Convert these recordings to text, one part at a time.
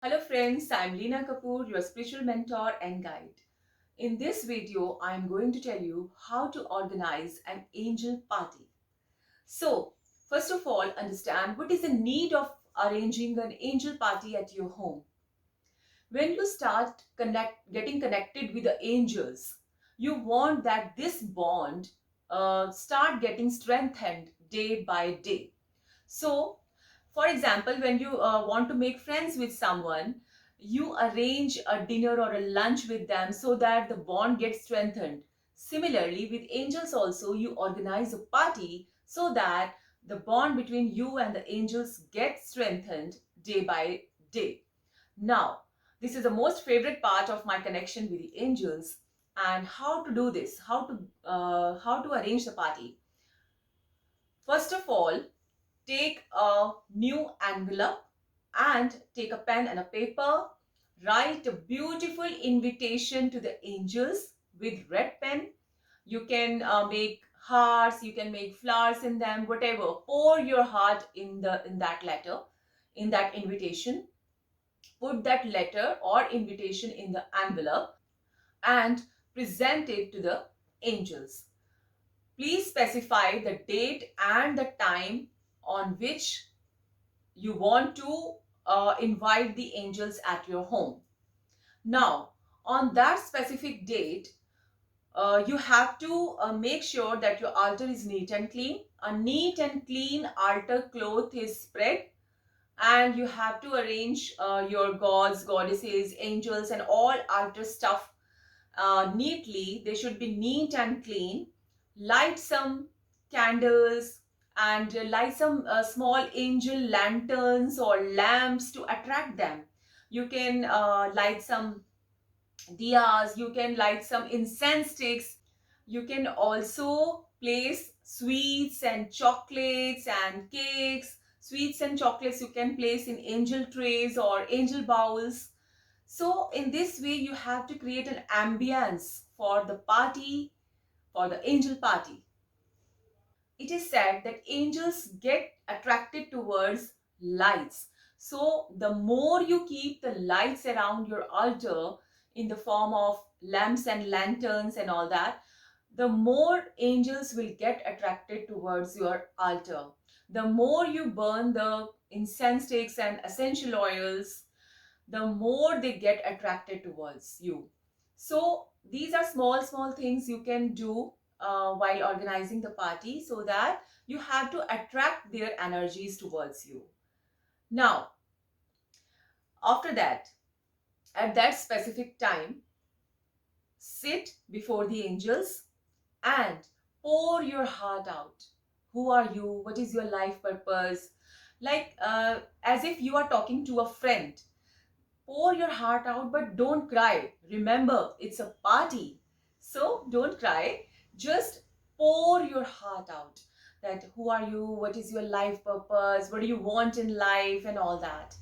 Hello friends, I'm Leena Kapoor, your spiritual mentor and guide. In this video, I'm going to tell you how to organize an angel party. So, first of all, understand what is the need of arranging an angel party at your home. When you start getting connected with the angels, you want that this bond start getting strengthened day by day. So, for example, when you want to make friends with someone, you arrange a dinner or a lunch with them so that the bond gets strengthened. Similarly, with angels also, you organize a party so that the bond between you and the angels gets strengthened day by day. Now, this is the most favorite part of my connection with the angels and how to do this, how to arrange the party. First of all, take a new envelope and take a pen and a paper. Write a beautiful invitation to the angels with red pen. You can make hearts, you can make flowers in them, whatever. Pour your heart in that letter, in that invitation. Put that letter or invitation in the envelope and present it to the angels. Please specify the date and the time on which you want to invite the angels at your home. Now, on that specific date, you have to make sure that your altar is neat and clean. A neat and clean altar cloth is spread, and you have to arrange your gods, goddesses, angels, and all altar stuff neatly. They should be neat and clean. Light some candles and light some small angel lanterns or lamps to attract them. You can light some diyas, you can light some incense sticks. You can also place sweets and chocolates and cakes. Sweets and chocolates you can place in angel trays or angel bowls. So in this way, you have to create an ambience for the party, for the angel party. It is said that angels get attracted towards lights. So the more you keep the lights around your altar in the form of lamps and lanterns and all that, the more angels will get attracted towards your altar. The more you burn the incense sticks and essential oils, the more they get attracted towards you. So these are small things you can do while organizing the party so that you have to attract their energies towards you. Now, after that, at that specific time, sit before the angels and pour your heart out. Who are you? What is your life purpose? Like as if you are talking to a friend. Pour your heart out, but don't cry. Remember, it's a party. So don't cry. Just pour your heart out. That who are you? What is your life purpose? What do you want in life? And all that.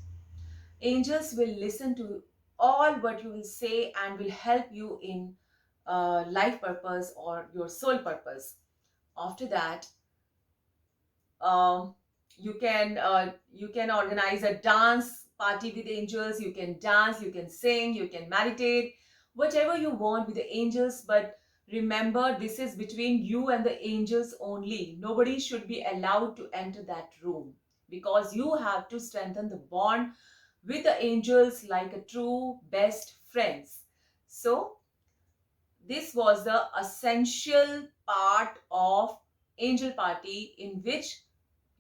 Angels will listen to all what you will say and will help you in life purpose or your soul purpose. After that, um, you can organize a dance party with angels. You can dance, you can sing, you can meditate, whatever you want with the angels. But remember, this is between you and the angels only. Nobody should be allowed to enter that room, because you have to strengthen the bond with the angels like a true best friends. So this was the essential part of angel party, in which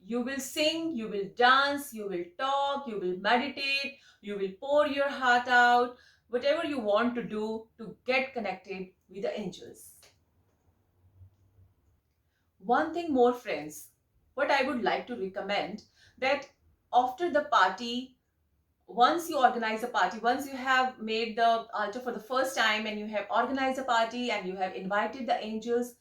you will sing, you will dance, you will talk, you will meditate, you will pour your heart out, whatever you want to do to get connected with the angels. One thing more, friends, what I would like to recommend, that after the party, once you organize a party, once you have made the altar for the first time and you have organized a party and you have invited the angels,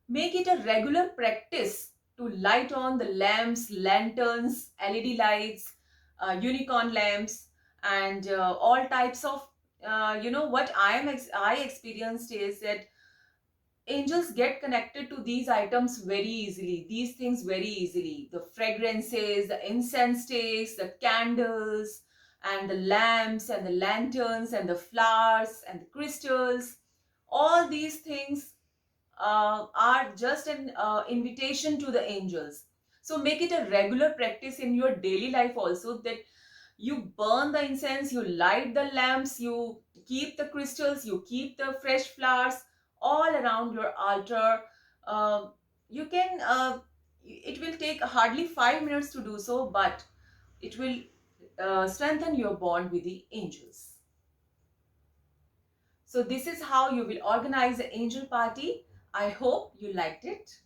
make it a regular practice to light on the lamps, lanterns, LED lights, unicorn lamps, and all types of. What I experienced is that angels get connected to these items very easily. These things very easily. The fragrances, the incense sticks, the candles, and the lamps and the lanterns and the flowers and the crystals. All these things are just an invitation to the angels. So make it a regular practice in your daily life also, that you burn the incense, you light the lamps, you keep the crystals, you keep the fresh flowers all around your altar. Uh, you can, it will take hardly 5 minutes to do so, but it will strengthen your bond with the angels. So this is how you will organize the angel party. I hope you liked it.